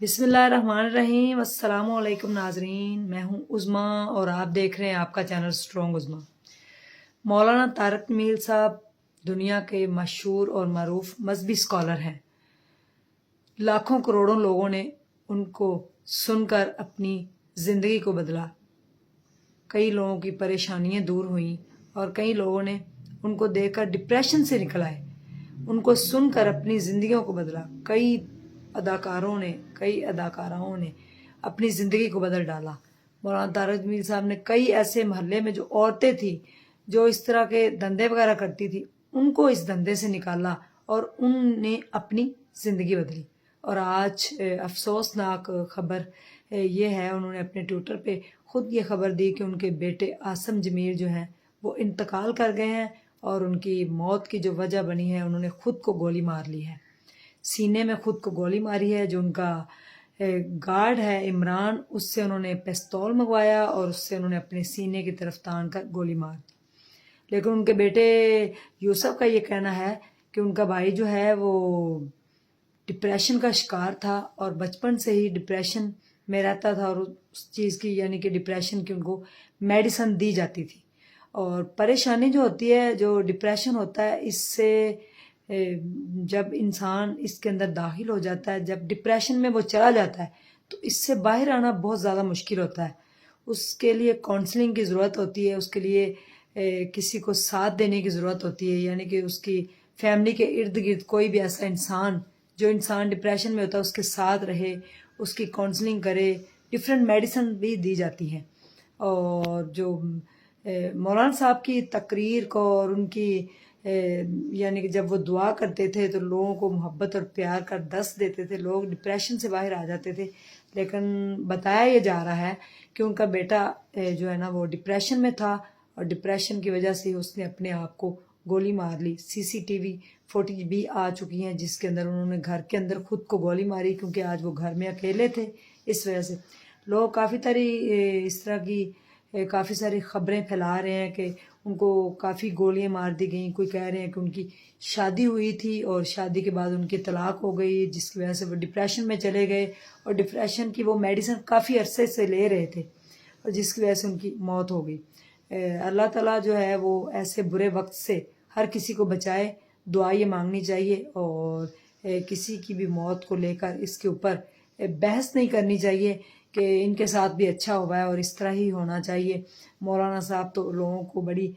بسم اللہ الرحمن الرحیم۔ السلام علیکم ناظرین، میں ہوں عظمیٰ اور آپ دیکھ رہے ہیں آپ کا چینل اسٹرانگ عظمیٰ۔ مولانا طارق جمیل صاحب دنیا کے مشہور اور معروف مذہبی اسکالر ہیں۔ لاکھوں کروڑوں لوگوں نے ان کو سن کر اپنی زندگی کو بدلا، کئی لوگوں کی پریشانیاں دور ہوئیں اور کئی لوگوں نے ان کو دیکھ کر ڈپریشن سے نکل آئے، ان کو سن کر اپنی زندگیوں کو بدلا۔ کئی اداکاراؤں نے اپنی زندگی کو بدل ڈالا۔ مولانا طارق جمیل صاحب نے کئی ایسے محلے میں جو عورتیں تھیں جو اس طرح کے دندے وغیرہ کرتی تھی، ان کو اس دندے سے نکالا اور ان نے اپنی زندگی بدلی۔ اور آج افسوسناک خبر یہ ہے، انہوں نے اپنے ٹویٹر پہ خود یہ خبر دی کہ ان کے بیٹے عاصم جمیل جو ہیں وہ انتقال کر گئے ہیں، اور ان کی موت کی جو وجہ بنی ہے، انہوں نے خود کو گولی مار لی ہے، سینے میں خود کو گولی ماری ہے۔ جو ان کا گارڈ ہے عمران، اس سے انہوں نے پستول منگوایا اور اس سے انہوں نے اپنے سینے کی طرف تان کر گولی مار دی۔ لیکن ان کے بیٹے یوسف کا یہ کہنا ہے کہ ان کا بھائی جو ہے وہ ڈپریشن کا شکار تھا اور بچپن سے ہی ڈپریشن میں رہتا تھا، اور اس چیز کی یعنی کہ ڈپریشن کی ان کو میڈیسن دی جاتی تھی۔ اور پریشانی جو ہوتی ہے، جو ڈپریشن ہوتا ہے، اس سے جب انسان اس کے اندر داخل ہو جاتا ہے، جب ڈپریشن میں وہ چلا جاتا ہے، تو اس سے باہر آنا بہت زیادہ مشکل ہوتا ہے۔ اس کے لیے کاؤنسلنگ کی ضرورت ہوتی ہے، اس کے لیے کسی کو ساتھ دینے کی ضرورت ہوتی ہے، یعنی کہ اس کی فیملی کے ارد گرد کوئی بھی ایسا انسان، جو انسان ڈپریشن میں ہوتا ہے، اس کے ساتھ رہے، اس کی کاؤنسلنگ کرے۔ ڈفرینٹ میڈیسن بھی دی جاتی ہیں۔ اور جو مولانا صاحب کی تقریر کو اور ان کی یعنی کہ جب وہ دعا کرتے تھے تو لوگوں کو محبت اور پیار کا درس دیتے تھے، لوگ ڈپریشن سے باہر آ جاتے تھے۔ لیکن بتایا یہ جا رہا ہے کہ ان کا بیٹا جو ہے نا وہ ڈپریشن میں تھا، اور ڈپریشن کی وجہ سے اس نے اپنے آپ کو گولی مار لی۔ CCTV فوٹیج بھی آ چکی ہیں جس کے اندر انہوں نے گھر کے اندر خود کو گولی ماری، کیونکہ آج وہ گھر میں اکیلے تھے۔ اس وجہ سے لوگ کافی اس طرح کی کافی ساری خبریں پھیلا رہے ہیں کہ ان کو کافی گولیاں مار دی گئیں۔ کوئی کہہ رہے ہیں کہ ان کی شادی ہوئی تھی اور شادی کے بعد ان کی طلاق ہو گئی، جس کی وجہ سے وہ ڈپریشن میں چلے گئے، اور ڈپریشن کی وہ میڈیسن کافی عرصے سے لے رہے تھے، اور جس کی وجہ سے ان کی موت ہو گئی۔ اللہ تعالیٰ جو ہے وہ ایسے برے وقت سے ہر کسی کو بچائے، دعا یہ مانگنی چاہیے، اور کسی کی بھی موت کو لے کر اس کے اوپر بحث نہیں کرنی چاہیے کہ ان کے ساتھ بھی اچھا ہوا ہے اور اس طرح ہی ہونا چاہیے۔ مولانا صاحب تو لوگوں کو بڑی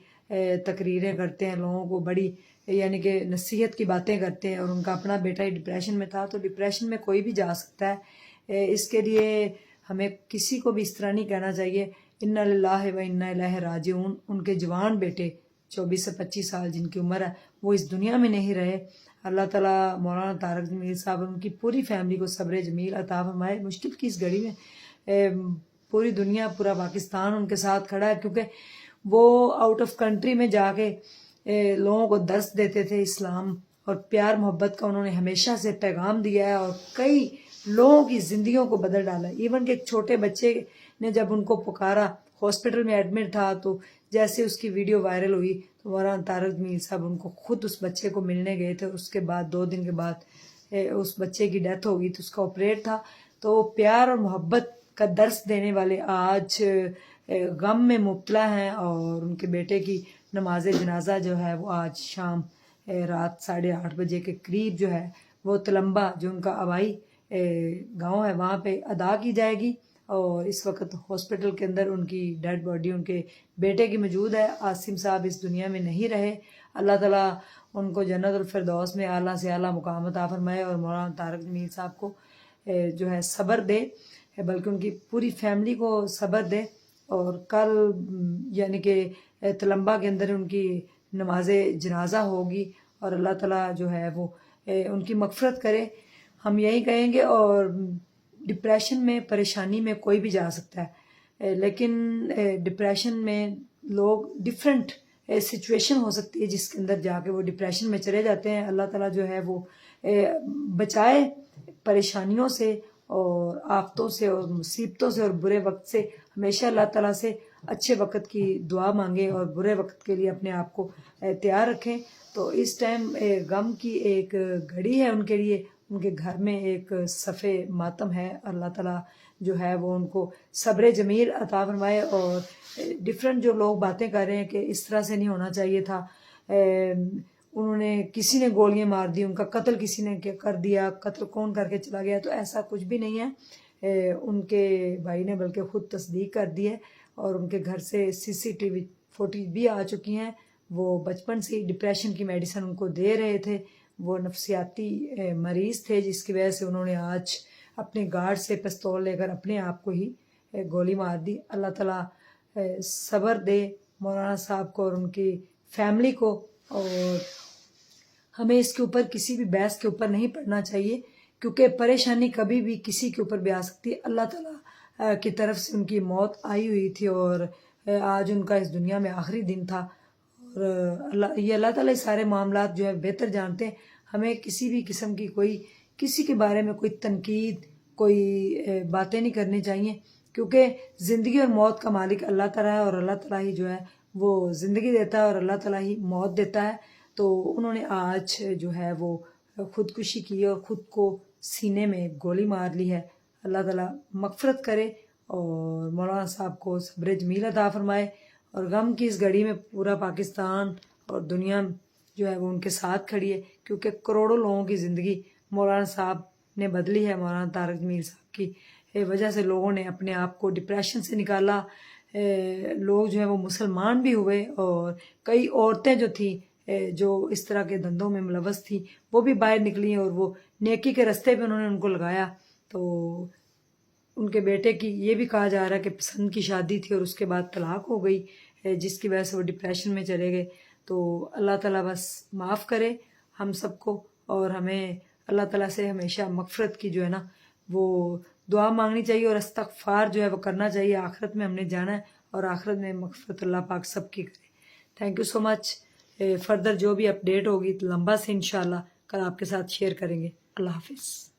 تقریریں کرتے ہیں، لوگوں کو بڑی یعنی کہ نصیحت کی باتیں کرتے ہیں، اور ان کا اپنا بیٹا ہی ڈپریشن میں تھا، تو ڈپریشن میں کوئی بھی جا سکتا ہے۔ اس کے لیے ہمیں کسی کو بھی اس طرح نہیں کہنا چاہیے۔ انا للہ و انا الیہ راجعون۔ ان کے جوان بیٹے 24 سے 25 سال جن کی عمر ہے، وہ اس دنیا میں نہیں رہے۔ اللہ تعالیٰ مولانا طارق جمیل صاحب ان کی پوری فیملی کو صبر جمیل عطا فرمائے۔ مشکل کی اس گھڑی میں پوری دنیا، پورا پاکستان ان کے ساتھ کھڑا ہے، کیونکہ وہ آؤٹ آف کنٹری میں جا کے لوگوں کو درس دیتے تھے اسلام اور پیار محبت کا۔ انہوں نے ہمیشہ سے پیغام دیا ہے اور کئی لوگوں کی زندگیوں کو بدل ڈالا۔ ایون کہ ایک چھوٹے بچے نے جب ان کو پکارا، ہاسپٹل میں ایڈمٹ تھا، تو جیسے اس کی ویڈیو وائرل ہوئی تو مولانا طارق جمیل صاحب ان کو خود اس بچے کو ملنے گئے تھے۔ اس کے بعد 2 دن کے بعد اس بچے کی ڈیتھ ہو گئی، تو اس کا آپریٹ تھا۔ تو پیار اور محبت کا درس دینے والے آج غم میں مبتلا ہیں، اور ان کے بیٹے کی نماز جنازہ جو ہے وہ آج شام رات 8:30 بجے کے قریب جو ہے وہ تلمبہ، جو ان کا آبائی گاؤں ہے، وہاں پہ ادا کی جائے گی۔ اور اس وقت ہاسپٹل کے اندر ان کی ڈیڈ باڈی ان کے بیٹے کی موجود ہے۔ عاصم صاحب اس دنیا میں نہیں رہے۔ اللہ تعالیٰ ان کو جنت الفردوس میں اعلیٰ سے اعلیٰ مقام عطا فرمائے، اور مولانا طارق جمیل صاحب کو جو ہے صبر دے، بلکہ ان کی پوری فیملی کو صبر دے۔ اور کل یعنی کہ تلمبہ کے اندر ان کی نماز جنازہ ہوگی، اور اللہ تعالیٰ جو ہے وہ ان کی مغفرت کرے، ہم یہی کہیں گے۔ اور ڈپریشن میں، پریشانی میں کوئی بھی جا سکتا ہے، لیکن ڈپریشن میں لوگ ڈفرینٹ سچویشن ہو سکتی ہے جس کے اندر جا کے وہ ڈپریشن میں چلے جاتے ہیں۔ اللہ تعالیٰ جو ہے وہ بچائے پریشانیوں سے اور آفتوں سے اور مصیبتوں سے اور برے وقت سے۔ ہمیشہ اللہ تعالیٰ سے اچھے وقت کی دعا مانگیں اور برے وقت کے لیے اپنے آپ کو تیار رکھیں۔ تو اس ٹائم غم کی ایک گھڑی ہے ان کے لیے، ان کے گھر میں ایک صفِ ماتم ہے. اللہ تعالیٰ جو ہے وہ ان کو صبر جمیل عطا فرمائے. اور ڈفرینٹ جو لوگ باتیں کر رہے ہیں کہ اس طرح سے نہیں ہونا چاہیے تھا, انہوں نے کسی نے گولیاں مار دی, ان کا قتل کسی نے کر دیا, قتل کون کر کے چلا گیا, تو ایسا کچھ بھی نہیں ہے. ان کے بھائی نے بلکہ خود تصدیق کر دی ہے, اور ان کے گھر سے CCTV فوٹیج بھی آ چکی ہیں. وہ بچپن سے ڈپریشن کی میڈیسن ان کو دے رہے تھے, وہ نفسیاتی مریض تھے, جس کی وجہ سے انہوں نے آج اپنے گارڈ سے پستول لے کر اپنے آپ کو ہی گولی مار دی. اللہ تعالیٰ صبر دے مولانا صاحب کو اور ان کی فیملی کو, اور ہمیں اس کے اوپر کسی بھی بحث کے اوپر نہیں پڑنا چاہیے, کیونکہ پریشانی کبھی بھی کسی کے اوپر بھی آ سکتی ہے. اللہ تعالیٰ کی طرف سے ان کی موت آئی ہوئی تھی, اور آج ان کا اس دنیا میں آخری دن تھا. اور اللہ تعالیٰ سارے معاملات جو ہے بہتر جانتے ہیں. ہمیں کسی بھی قسم کی کسی کے بارے میں کوئی تنقید, کوئی باتیں نہیں کرنی چاہیے, کیونکہ زندگی اور موت کا مالک اللہ تعالیٰ ہے, اور اللہ تعالیٰ ہی جو ہے وہ زندگی دیتا ہے, اور اللہ تعالیٰ ہی موت دیتا ہے. تو انہوں نے آج جو ہے وہ خودکشی کی اور خود کو سینے میں گولی مار لی ہے. اللہ تعالیٰ مغفرت کرے اور مولانا صاحب کو صبر جمیل عطا فرمائے. اور غم کی اس گھڑی میں پورا پاکستان اور دنیا جو ہے وہ ان کے ساتھ کھڑی ہے, کیونکہ کروڑوں لوگوں کی زندگی مولانا صاحب نے بدلی ہے. مولانا طارق جمیل صاحب کی وجہ سے لوگوں نے اپنے آپ کو ڈپریشن سے نکالا. لوگ جو ہے وہ مسلمان بھی ہوئے, اور کئی عورتیں جو تھیں جو اس طرح کے دندوں میں ملوث تھی وہ بھی باہر نکلی, اور وہ نیکی کے رستے پہ انہوں نے ان کو لگایا. تو ان کے بیٹے کی یہ بھی کہا جا رہا ہے کہ پسند کی شادی تھی اور اس کے بعد طلاق ہو گئی, جس کی وجہ سے وہ ڈپریشن میں چلے گئے. تو اللہ تعالیٰ بس معاف کرے ہم سب کو, اور ہمیں اللہ تعالیٰ سے ہمیشہ مغفرت کی جو ہے نا وہ دعا مانگنی چاہیے, اور استغفار جو ہے وہ کرنا چاہیے. آخرت میں ہم نے جانا ہے, اور آخرت میں مغفرت اللہ پاک سب کی کرے. Thank you so much. Further جو بھی اپڈیٹ ہوگی لمبا سے انشاءاللہ کل آپ کے ساتھ شیئر کریں گے. اللہ حافظ.